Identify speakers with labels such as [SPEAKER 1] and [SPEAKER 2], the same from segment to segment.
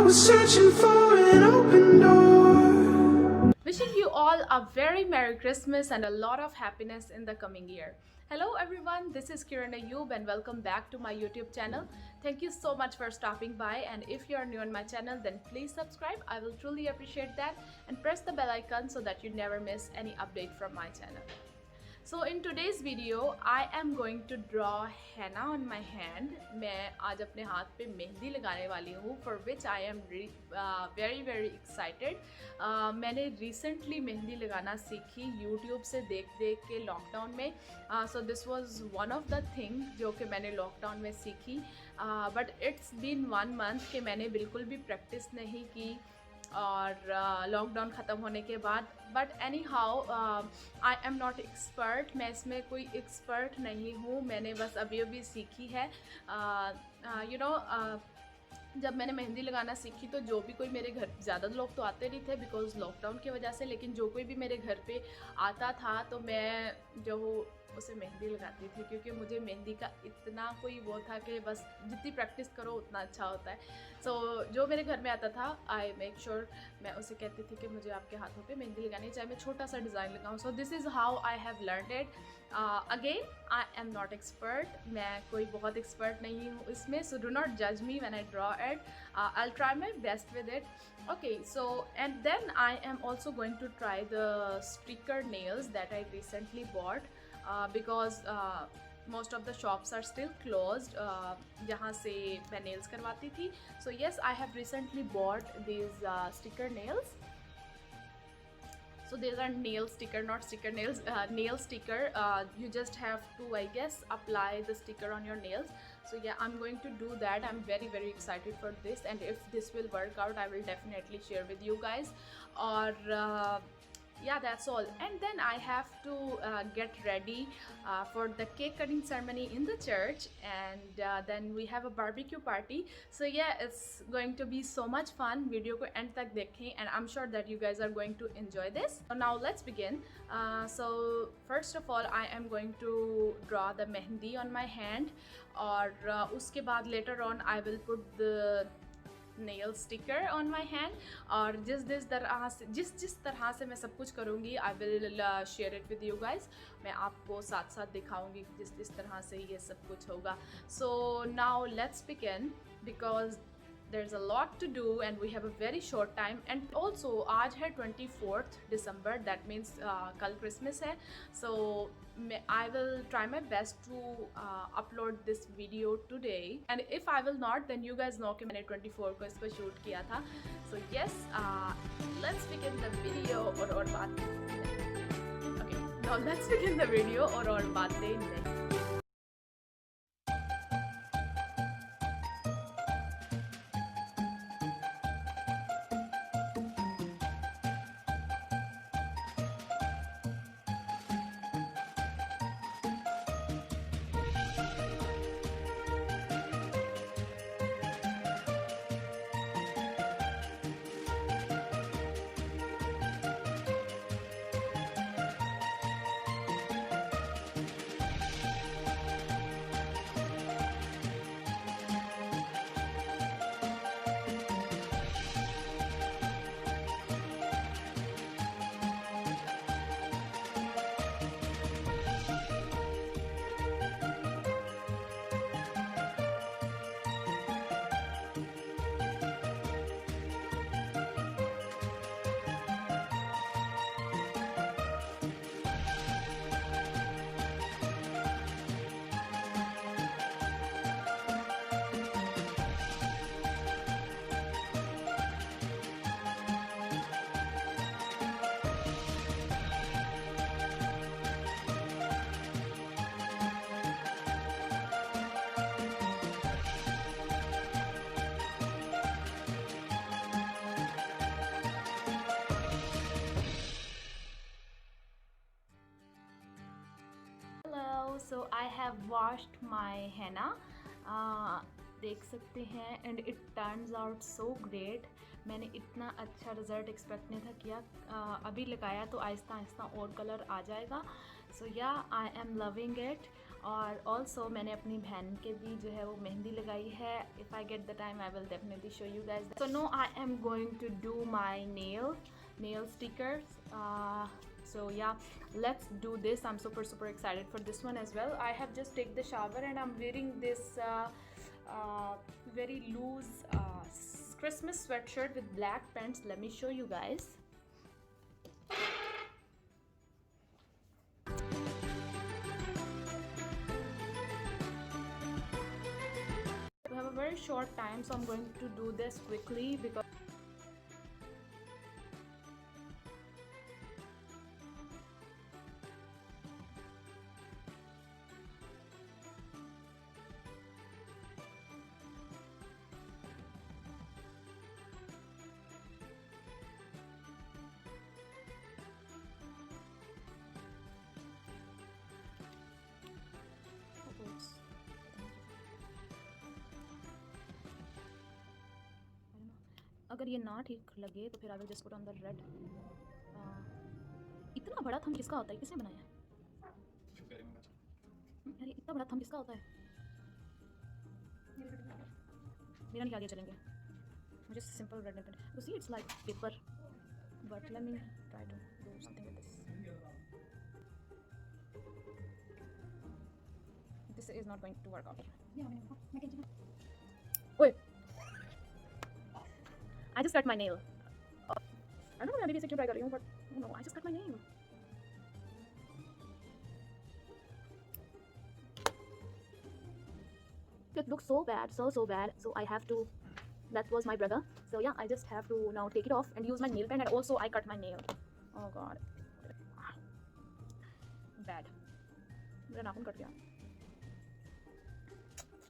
[SPEAKER 1] was searching for an open door.
[SPEAKER 2] Wishing you all a very Merry Christmas and a lot of happiness in the coming year. Hello everyone, this is Kiran Ayub and welcome back to my YouTube channel. Thank you so much for stopping by, and if you are new on my channel then please subscribe. I will truly appreciate that, and press the bell icon so that you never miss any update from my channel. So in today's video I am going to draw henna on my hand. मैं आज अपने हाथ पे मेहंदी लगाने वाली हूँ, for which I am very excited. मैंने recently mehndi लगाना सीखी YouTube से देख के लॉकडाउन में. So this was one of the thing जो कि मैंने लॉकडाउन में सीखी. But it's been 1 month कि मैंने बिल्कुल भी प्रैक्टिस नहीं की और लॉकडाउन ख़त्म होने के बाद. But any how I am not expert. मैं इसमें कोई एक्सपर्ट नहीं हूँ, मैंने बस अभी सीखी है. यू नो जब मैंने मेहंदी लगाना सीखी तो जो भी कोई मेरे घर, ज़्यादा लोग तो आते नहीं थे बिकॉज़ लॉकडाउन की वजह से, लेकिन जो कोई भी मेरे घर पे आता था तो मैं जो उसे मेहंदी लगाती थी, क्योंकि मुझे मेहंदी का इतना कोई वो था कि बस जितनी प्रैक्टिस करो उतना अच्छा होता है. सो जो मेरे घर में आता था आई मेक श्योर मैं उसे कहती थी कि मुझे आपके हाथों पे मेहंदी लगानी, चाहे मैं छोटा सा डिज़ाइन लगाऊँ. So this is how I have learned it. Again I am not expert, मैं कोई बहुत एक्सपर्ट नहीं हूँ इसमें, सो डू नॉट जज me when I draw it. I will try my best with it. Okay, so and then I am also going to try the sticker nails that I recently bought because most of the shops are still closed जहाँ से मैं nails करवाती थी. So yes, I have recently bought these sticker nails. So these are nail sticker, not sticker nails, nail sticker. You just have to, I guess, apply the sticker on your nails. So yeah, I'm going to do that. I'm very excited for this, and if this will work out I will definitely share with you guys. Or yeah, that's all. And then I have to get ready for the cake cutting ceremony in the church, and then we have a barbecue party. So yeah, it's going to be so much fun. Video ko end tak dekhein and I'm sure that you guys are going to enjoy this. So now let's begin. So first of all I am going to draw the mehendi on my hand, और उसके बाद later on I will put the nail sticker on my hand. और जिस तरह से मैं सब कुछ करूँगी I will share it with you guys. मैं आपको साथ दिखाऊँगी जिस तरह से ये सब कुछ होगा. So now let's begin because there's a lot to do and we have a very short time. And also आज है 24th December, that means कल Christmas है. So I will try my best to upload this video today, and if I will not then you guys know कि मैंने 24 को इसको shoot किया था. So yes, let's begin the video. और बात okay, now let's begin the video. और बातें नहीं. So I have washed my henna. देख सकते हैं and it turns out so great. मैंने इतना अच्छा रिज़ल्ट एक्सपेक्ट नहीं था किया. अभी लगाया तो आहिस्ता आहिस्ता और कलर आ जाएगा. So yeah, I am loving it. और ऑल्सो मैंने अपनी बहन के भी जो है वो मेहंदी लगाई है. If I get the time I will definitely show you guys. So no, I am going to do my nail stickers. So yeah, let's do this. I'm super excited for this one as well. I have just taken the shower and I'm wearing this very loose Christmas sweatshirt with black pants. Let me show you guys. We have a very short time, so I'm going to do this quickly because अगर ये ना ठीक लगे तो फिर I will just put on the red. इतना बड़ा thumb किसका होता है? किसने बनाया है? अरे इतना बड़ा थंब किसका होता है? मेरा नहीं, आगे चलेंगे. मुझे सिंपल रेड नहीं. You see it's like paper, but let me try to do something with this. This is not going to work out. ओए, I just cut my nail. I don't know, मैं अभी इसे क्यों try कर रही हूँ, but no, I just cut my nail. It looks so bad, so bad. So I have to. That was my brother. So yeah, I just have to now take it off and use my nail pen. And also I cut my nail. Oh god, bad. मेरा नाखून cut गया.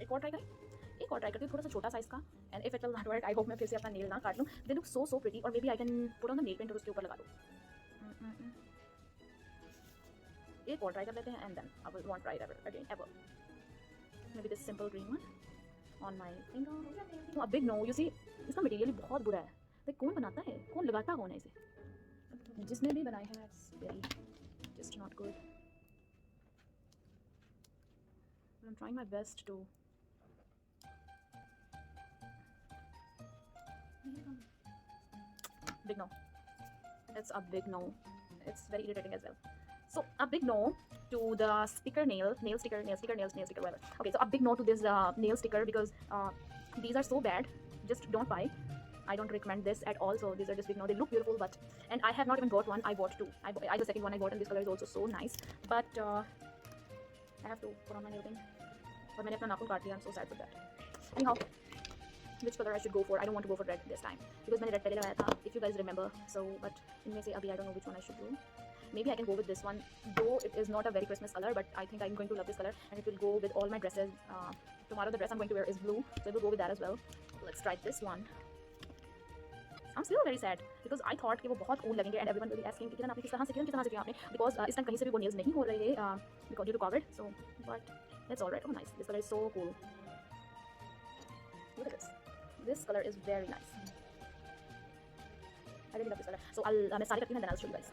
[SPEAKER 2] एक और try करें. एक और try करती हूँ, थोड़ा सा छोटा साइज का. And if it will not work, I hope मैं फिर से अपना नेल ना काट लूँ. They look so pretty. और maybe I can put on the nail paint और उसके ऊपर लगा दूँ. एक और ट्राई कर लेते हैं and then I will want try ever again ever. Maybe this simple green one on my finger. A big no. You see, इसका मटेरियल बहुत बुरा है. लाइक कौन बनाता है, कौन लगाता कौन है इसे? जिसने भी बनाया है it's very just not good. I am trying my best to. Big no. It's a big no. It's very irritating as well. So a big no to the sticker nail sticker, whatever. Okay, so a big no to this nail sticker because these are so bad. Just don't buy. I don't recommend this at all. So these are just big no. They look beautiful, but and I have not even bought one. I bought two. The second one I bought, and this color is also so nice. But I have to put on my nail paint. और मैंने अपना नाखून काट लिया. I'm so sad for that. Anyhow, which color I should go for? I don't want to go for red this time because मैंने red पहले लगाया था, if you guys remember. So but इनमें से अभी I don't know which one I should do. Maybe I can go with this one, though it is not a very Christmas color, but I think I'm going to love this color and it will go with all my dresses. Tomorrow the dress I'm going to wear is blue, so it will go with that as well. Let's try this one. I'm still very sad because I thought कि वो बहुत cool लगेंगे and everyone will be asking कि किरण आपने किस तरह से किया आपने, because इस टाइम कहीं से भी वो nails नहीं हो रहे because due to COVID. So but that's alright. Oh nice, this color is so cool. Look at this. This color is very nice. I really love this color. So मैं सारे करती हूँ and then I'll show you guys.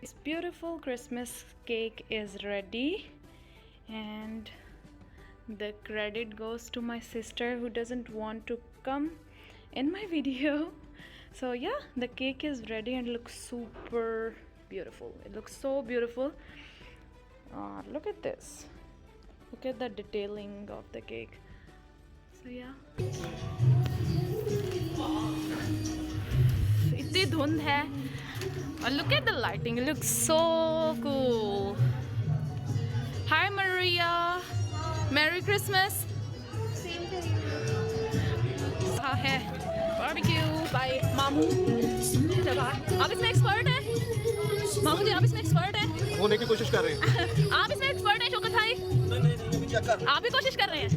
[SPEAKER 2] This beautiful Christmas cake is ready, and the credit goes to my sister who doesn't want to come in my video. So yeah, the cake is ready and looks super beautiful. It looks so beautiful. Look at this. Look at the detailing of the cake. So yeah. इतनी धुंध है. And look at the lighting, it looks so cool. Hi Maria, Merry Christmas.
[SPEAKER 3] Same to you.
[SPEAKER 2] है barbecue by मामू. अब इसमें expert है. जी आप इसमें एक्सपर्ट हैं।
[SPEAKER 3] होने की कोशिश कर रहे हैं।
[SPEAKER 2] आप इसमें एक्सपर्ट हैं शौकत भाई। आप भी कोशिश कर रहे हैं।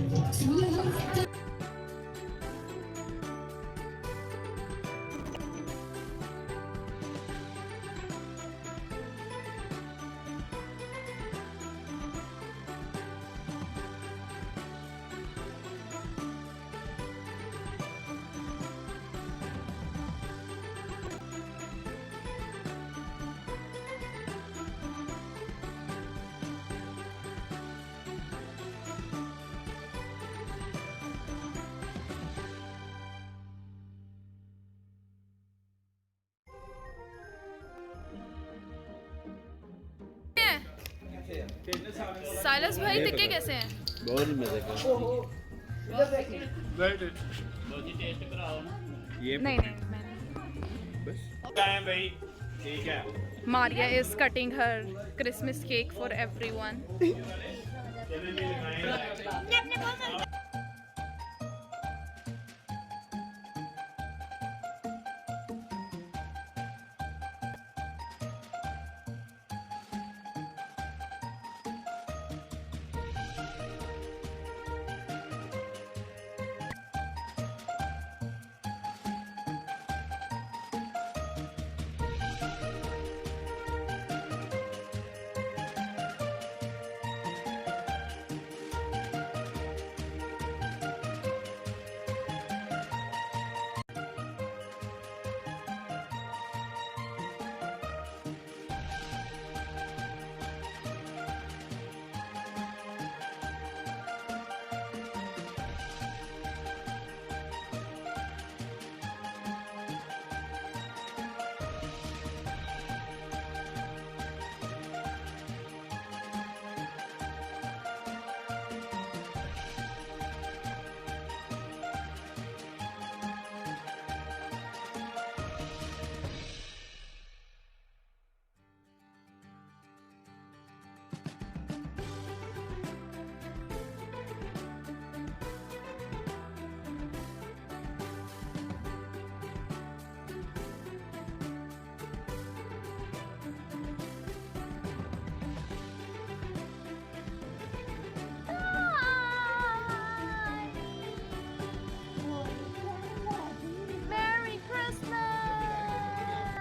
[SPEAKER 2] साइलस भाई टिक्के कैसे हैं?
[SPEAKER 4] बहुत मजे का। ये
[SPEAKER 2] नहीं मैंने
[SPEAKER 4] बस
[SPEAKER 3] भाई ठीक है।
[SPEAKER 2] Maria is cutting her Christmas cake for everyone.